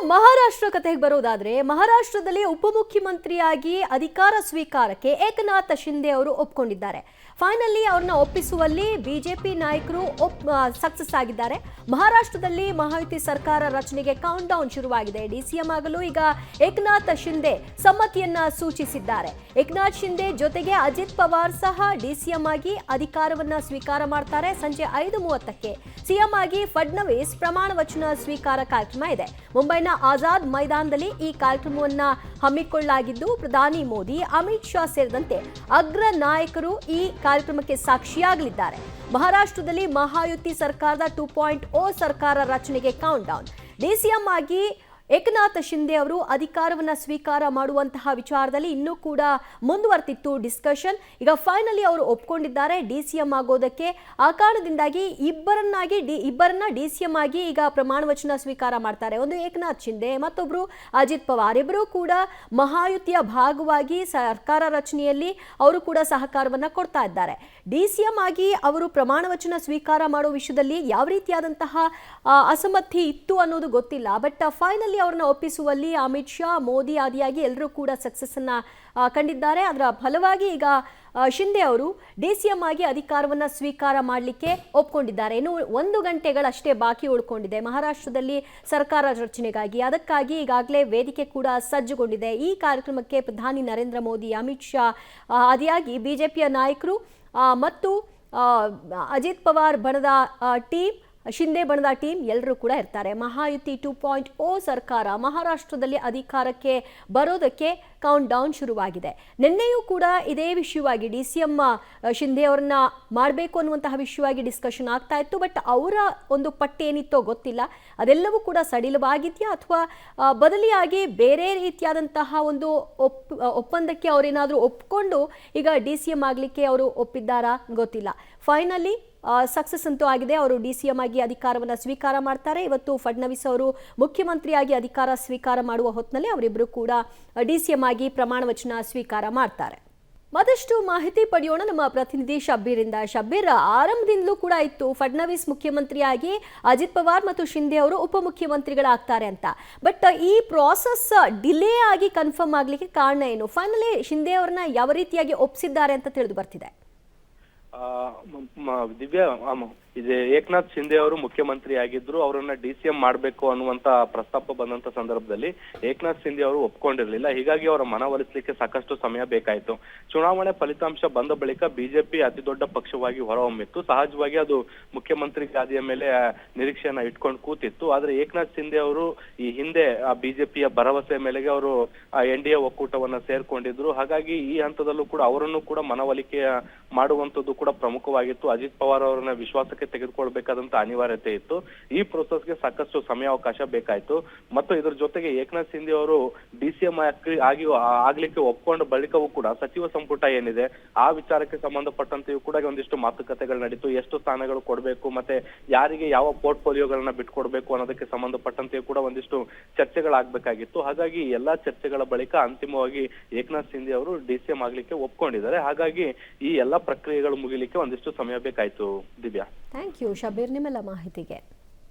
ಮಹಾರಾಷ್ಟ್ರ ಕಥೆಗೆ ಬರೋದಾದ್ರೆ ಮಹಾರಾಷ್ಟ್ರದಲ್ಲಿ ಉಪಮುಖ್ಯಮಂತ್ರಿಯಾಗಿ ಅಧಿಕಾರ ಸ್ವೀಕಾರಕ್ಕೆ ಏಕನಾಥ್ ಶಿಂದೆ ಅವರು ಒಪ್ಕೊಂಡಿದ್ದಾರೆ. ಫೈನಲಿ ಅವ್ರನ್ನ ಒಪ್ಪಿಸುವಲ್ಲಿ ಬಿಜೆಪಿ ನಾಯಕರು ಸಕ್ಸಸ್ ಆಗಿದ್ದಾರೆ. ಮಹಾರಾಷ್ಟ್ರದಲ್ಲಿ ಮಹಾಯುತಿ ಸರ್ಕಾರ ರಚನೆಗೆ ಕೌಂಟ್ ಡೌನ್ ಶುರುವಾಗಿದೆ. ಡಿಸಿಎಂ ಆಗಲು ಈಗ ಏಕನಾಥ್ ಶಿಂದೆ ಸಮ್ಮತಿಯನ್ನ ಸೂಚಿಸಿದ್ದಾರೆ. ಏಕನಾಥ್ ಶಿಂದೆ ಜೊತೆಗೆ ಅಜಿತ್ ಪವಾರ್ ಸಹ ಡಿಸಿಎಂ ಆಗಿ ಅಧಿಕಾರವನ್ನ ಸ್ವೀಕಾರ ಮಾಡ್ತಾರೆ. ಸಂಜೆ 5:30ಕ್ಕೆ ಸಿಎಂ ಆಗಿ ಫಡ್ನವೀಸ್ ಪ್ರಮಾಣ ವಚನ ಸ್ವೀಕಾರ ಕಾರ್ಯಕ್ರಮ ಇದೆ. ಮುಂಬೈನ ಆಜಾದ್ ಮೈದಾನದಲ್ಲಿ ಈ ಕಾರ್ಯಕ್ರಮವನ್ನ ಹಮ್ಮಿಕೊಳ್ಳಲಾಗಿದ್ದು ಪ್ರಧಾನಿ ಮೋದಿ, ಅಮಿತ್ ಶಾ ಸೇರಿದಂತೆ ಅಗ್ರ ನಾಯಕರು ಈ ಕಾರ್ಯಕ್ರಮಕ್ಕೆ ಸಾಕ್ಷಿಯಾಗಲಿದ್ದಾರೆ. ಮಹಾರಾಷ್ಟ್ರದಲ್ಲಿ ಮಹಾಯುತಿ ಸರ್ಕಾರದ 2.0 ಸರ್ಕಾರ ರಚನೆಗೆ ಕೌಂಟ್ ಡೌನ್. ಡಿಸಿಎಂ ಆಗಿ ಏಕನಾಥ್ ಶಿಂದೆ ಅವರು ಅಧಿಕಾರವನ್ನ ಸ್ವೀಕಾರ ಮಾಡುವಂತಹ ವಿಚಾರದಲ್ಲಿ ಇನ್ನೂ ಕೂಡ ಮುಂದುವರೆದಿತ್ತು ಡಿಸ್ಕಷನ್. ಈಗ ಫೈನಲಿ ಅವರು ಒಪ್ಕೊಂಡಿದ್ದಾರೆ ಡಿಸಿಎಂ ಆಗೋದಕ್ಕೆ. ಆ ಕಾರಣದಿಂದಾಗಿ ಇಬ್ಬರನ್ನ ಡಿಸಿಎಂ ಆಗಿ ಈಗ ಪ್ರಮಾಣ ವಚನ ಸ್ವೀಕಾರ ಮಾಡ್ತಾರೆ. ಒಂದು ಏಕನಾಥ್ ಶಿಂದೆ, ಮತ್ತೊಬ್ರು ಅಜಿತ್ ಪವಾರ್. ಇಬ್ಬರು ಕೂಡ ಮಹಾಯುತಿಯ ಭಾಗವಾಗಿ ಸರ್ಕಾರ ರಚನೆಯಲ್ಲಿ ಅವರು ಕೂಡ ಸಹಕಾರವನ್ನ ಕೊಡ್ತಾ ಇದ್ದಾರೆ. ಡಿಸಿಎಂ ಆಗಿ ಅವರು ಪ್ರಮಾಣ ವಚನ ಸ್ವೀಕಾರ ಮಾಡೋ ವಿಷಯದಲ್ಲಿ ಯಾವ ರೀತಿಯಾದಂತಹ ಅಸಮ್ಮತಿ ಇತ್ತು ಅನ್ನೋದು ಗೊತ್ತಿಲ್ಲ. ಬಟ್ ಫೈನಲಿ ಅವ್ರನ್ನ ಒಪ್ಪಿಸುವಲ್ಲಿ ಅಮಿತ್ ಶಾ, ಮೋದಿ ಆದಿಯಾಗಿ ಎಲ್ಲರೂ ಕೂಡ ಸಕ್ಸಸ್ ಅನ್ನ ಕಂಡಿದ್ದಾರೆ. ಅದರ ಫಲವಾಗಿ ಈಗ ಶಿಂದೆ ಅವರು ಡಿಸಿಎಂ ಆಗಿ ಅಧಿಕಾರವನ್ನ ಸ್ವೀಕಾರ ಮಾಡಲಿಕ್ಕೆ ಒಪ್ಕೊಂಡಿದ್ದಾರೆ. ಇನ್ನು 1 ಗಂಟೆಗಳಷ್ಟೇ ಬಾಕಿ ಉಳ್ಕೊಂಡಿದೆ ಮಹಾರಾಷ್ಟ್ರದಲ್ಲಿ ಸರ್ಕಾರ ರಚನೆಗಾಗಿ. ಅದಕ್ಕಾಗಿ ಈಗಾಗಲೇ ವೇದಿಕೆ ಕೂಡ ಸಜ್ಜುಗೊಂಡಿದೆ. ಈ ಕಾರ್ಯಕ್ರಮಕ್ಕೆ ಪ್ರಧಾನಿ ನರೇಂದ್ರ ಮೋದಿ, ಅಮಿತ್ ಶಾ ಆದಿಯಾಗಿ ಬಿಜೆಪಿಯ ನಾಯಕರು ಮತ್ತು ಅಜಿತ್ ಪವಾರ್ ಬಣದ ಟೀಮ್, ಶಿಂದೆ ಬಣದ ಟೀಮ್ ಎಲ್ಲರೂ ಕೂಡ ಇರ್ತಾರೆ. ಮಹಾಯುತಿ 2.0 ಸರ್ಕಾರ ಮಹಾರಾಷ್ಟ್ರದಲ್ಲಿ ಅಧಿಕಾರಕ್ಕೆ ಬರೋದಕ್ಕೆ ಕೌಂಟ್ ಡೌನ್ ಶುರುವಾಗಿದೆ. ನಿನ್ನೆಯೂ ಕೂಡ ಇದೇ ವಿಷಯವಾಗಿ ಡಿಸಿಎಂ ಶಿಂದೆ ಅವರನ್ನ ಮಾಡಬೇಕು ಅನ್ನುವಂತಹ ವಿಷಯವಾಗಿ ಡಿಸ್ಕಷನ್ ಆಗ್ತಾ ಇತ್ತು. ಬಟ್ ಅವರ ಒಂದು ಪಟ್ಟಿ ಏನಿತ್ತೋ ಗೊತ್ತಿಲ್ಲ. ಅದೆಲ್ಲವೂ ಕೂಡ ಸಡಿಲವಾಗಿದೆಯಾ ಅಥವಾ ಬದಲಿಯಾಗಿ ಬೇರೆ ರೀತಿಯಾದಂತಹ ಒಂದು ಒಪ್ಪಂದಕ್ಕೆ ಅವರೇನಾದರೂ ಒಪ್ಕೊಂಡು ಈಗ ಡಿಸಿಎಂ ಆಗಲಿಕ್ಕೆ ಅವರು ಒಪ್ಪಿದ್ದಾರಾ ಗೊತ್ತಿಲ್ಲ. ಫೈನಲಿ ಸಕ್ಸಸ್ ಅಂತೂ ಆಗಿದೆ. ಅವರು ಡಿಸಿಎಂ ಆಗಿ ಅಧಿಕಾರವನ್ನು ಸ್ವೀಕಾರ ಮಾಡ್ತಾರೆ. ಇವತ್ತು ಫಡ್ನವೀಸ್ ಅವರು ಮುಖ್ಯಮಂತ್ರಿಯಾಗಿ ಅಧಿಕಾರ ಸ್ವೀಕಾರ ಮಾಡುವ ಹೊತ್ತಿನಲ್ಲಿ ಅವರಿಬ್ಬರು ಕೂಡ ಡಿಸಿಎಂ ಆಗಿ ಪ್ರಮಾಣ ವಚನ ಸ್ವೀಕಾರ ಮಾಡ್ತಾರೆ. ಮತ್ತಷ್ಟು ಮಾಹಿತಿ ಪಡೆಯೋಣ ನಮ್ಮ ಪ್ರತಿನಿಧಿ ಶಬ್ಬೀರಿಂದ. ಶಬ್ಬೀರ್, ಆರಂಭದಿಂದಲೂ ಕೂಡ ಇತ್ತು ಫಡ್ನವೀಸ್ ಮುಖ್ಯಮಂತ್ರಿಯಾಗಿ, ಅಜಿತ್ ಪವಾರ್ ಮತ್ತು ಶಿಂದೆ ಅವರು ಉಪಮುಖ್ಯಮಂತ್ರಿಗಳಾಗ್ತಾರೆ ಅಂತ. ಬಟ್ ಈ ಪ್ರಾಸೆಸ್ ಡಿಲೇ ಆಗಿ ಕನ್ಫರ್ಮ್ ಆಗ್ಲಿಕ್ಕೆ ಕಾರಣ ಏನು? ಫೈನಲಿ ಶಿಂದೆ ಅವರನ್ನ ಯಾವ ರೀತಿಯಾಗಿ ಒಪ್ಪಿಸಿದ್ದಾರೆ ಅಂತ ತಿಳಿದು ಬರ್ತಿದೆ? ದಿವ್ಯಾ, ಇದು ಏಕನಾಥ್ ಶಿಂದೆ ಅವರು ಮುಖ್ಯಮಂತ್ರಿ ಆಗಿದ್ರು. ಅವರನ್ನ ಡಿಸಿಎಂ ಮಾಡಬೇಕು ಅನ್ನುವಂತ ಪ್ರಸ್ತಾಪ ಬಂದಂತ ಸಂದರ್ಭದಲ್ಲಿ ಏಕನಾಥ್ ಶಿಂದೆ ಅವರು ಒಪ್ಕೊಂಡಿರ್ಲಿಲ್ಲ. ಹೀಗಾಗಿ ಅವರ ಮನವೊಲಿಸಲಿಕ್ಕೆ ಸಾಕಷ್ಟು ಸಮಯ ಬೇಕಾಯಿತು. ಚುನಾವಣೆ ಫಲಿತಾಂಶ ಬಂದ ಬಳಿಕ ಬಿಜೆಪಿ ಅತಿ ದೊಡ್ಡ ಪಕ್ಷವಾಗಿ ಹೊರಹೊಮ್ಮಿತ್ತು. ಸಹಜವಾಗಿ ಅದು ಮುಖ್ಯಮಂತ್ರಿ ಗಾದಿಯ ಮೇಲೆ ನಿರೀಕ್ಷೆಯನ್ನ ಇಟ್ಕೊಂಡು ಕೂತಿತ್ತು. ಆದ್ರೆ ಏಕನಾಥ್ ಶಿಂದೆ ಅವರು ಈ ಹಿಂದೆ ಬಿಜೆಪಿಯ ಭರವಸೆ ಮೇಲೆಗೆ ಅವರು NDA ಒಕ್ಕೂಟವನ್ನ ಸೇರ್ಕೊಂಡಿದ್ರು. ಹಾಗಾಗಿ ಈ ಹಂತದಲ್ಲೂ ಕೂಡ ಅವರನ್ನು ಕೂಡ ಮನವೊಲಿಕೆ ಮಾಡುವಂತದ್ದು ಕೂಡ ಪ್ರಮುಖವಾಗಿತ್ತು. ಅಜಿತ್ ಪವಾರ್ ಅವರನ್ನ ವಿಶ್ವಾಸಕ್ಕೆ ತೆಗೆದುಕೊಳ್ಬೇಕಾದಂತ ಅನಿವಾರ್ಯತೆ ಇತ್ತು. ಈ ಪ್ರೊಸೆಸ್ಗೆ ಸಾಕಷ್ಟು ಸಮಯಾವಕಾಶ ಬೇಕಾಯ್ತು. ಮತ್ತು ಇದ್ರ ಜೊತೆಗೆ ಏಕನಾಥ್ ಶಿಂದೆ ಅವರು ಡಿಸಿಎಂ ಆಗ್ಲಿಕ್ಕೆ ಒಪ್ಕೊಂಡ ಬಳಿಕವೂ ಕೂಡ ಸಚಿವ ಸಂಪುಟ ಏನಿದೆ ಆ ವಿಚಾರಕ್ಕೆ ಸಂಬಂಧಪಟ್ಟಂತೆಯೂ ಕೂಡ ಒಂದಿಷ್ಟು ಮಾತುಕತೆಗಳು ನಡೀತು. ಎಷ್ಟು ಸ್ಥಾನಗಳು ಕೊಡಬೇಕು, ಮತ್ತೆ ಯಾರಿಗೆ ಯಾವ ಪೋರ್ಟ್ಫೋಲಿಯೋಗಳನ್ನ ಬಿಟ್ಕೊಡ್ಬೇಕು ಅನ್ನೋದಕ್ಕೆ ಸಂಬಂಧಪಟ್ಟಂತೆಯೂ ಕೂಡ ಒಂದಿಷ್ಟು ಚರ್ಚೆಗಳಾಗಬೇಕಾಗಿತ್ತು. ಹಾಗಾಗಿ ಎಲ್ಲಾ ಚರ್ಚೆಗಳ ಬಳಿಕ ಅಂತಿಮವಾಗಿ ಏಕನಾಥ್ ಶಿಂದೆ ಅವರು ಡಿಸಿಎಂ ಆಗ್ಲಿಕ್ಕೆ ಒಪ್ಕೊಂಡಿದ್ದಾರೆ. ಹಾಗಾಗಿ ಈ ಎಲ್ಲಾ ಪ್ರಕ್ರಿಯೆಗಳು ಮುಗಿಲಿಕ್ಕೆ ಒಂದಿಷ್ಟು ಸಮಯ ಬೇಕಾಯ್ತು. ದಿವ್ಯಾ, ಥ್ಯಾಂಕ್ ಯು ಶಬೀರ್ ನಿಮ್ಮೆಲ್ಲ ಮಾಹಿತಿಗೆ.